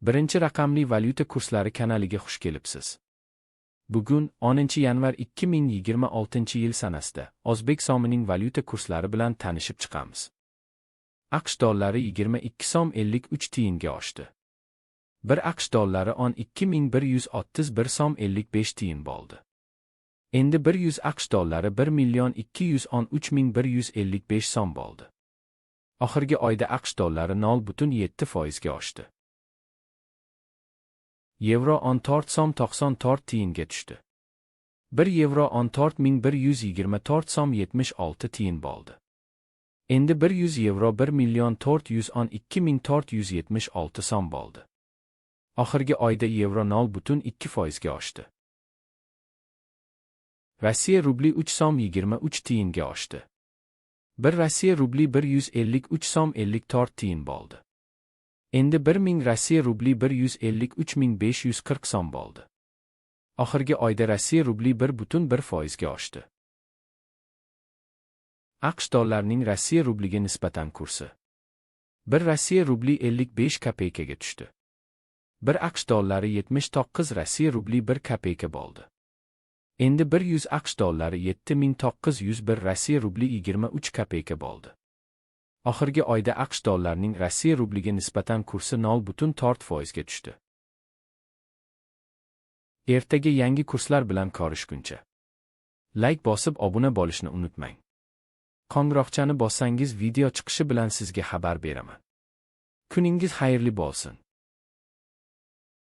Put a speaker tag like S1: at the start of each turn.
S1: Birinchi raqamli valyuta kurslari kanaliga xush kelibsiz. Bugun 10-yanvar 2026-yil sanasida O'zbek so'mining valyuta kurslari bilan tanishib chiqamiz. AQSh dollari 22 so'm 53 tiyinga oshdi. 1 AQSh dollari 12.131 so'm 55 tiyin bo'ldi. Endi 100 AQSh dollari 1.213.155 so'm bo'ldi. Oxirgi oyda AQSh dollari 0.7% ga oshdi. Yevro 14 so'm 94 tiyinga tushdi. 1 yevro 14.124 so'm 76 tiyin bo'ldi. Endi 100 yevro 1.412.476 so'm bo'ldi. Oxirgi oyda yevro 0.2% ga oshdi. Rossiya rubli 3 so'm 23 tiyinga oshdi. 1 Rossiya rubli 153 so'm 54 tiyin bo'ldi. Endi 1000 Rossiya rubli 153.540 so'm bo'ldi. Oxirgi oyda Rossiya rubli 1.1% ga oshdi. AQSh dollarining Rossiya rubliga nisbatan kursi. 1 Rossiya rubli 55 kopeykaga tushdi. 1 AQSh dollari 79 Rossiya rubli 1 kopeyka bo'ldi. Endi 100 AQSh dollari 7901 Rossiya rubli 23 kopeyka bo'ldi. Oxirgi oyda AQSh dollarining Rossiya rubliga nisbatan kursi 0.4% ga tushdi. Ertaga yangi kurslar bilan ko'rishguncha like bosib obuna bo'lishni unutmang. Qo'ng'iroqchani bossangiz video chiqishi bilan sizga xabar beraman. Kuningiz xayrli bo'lsin.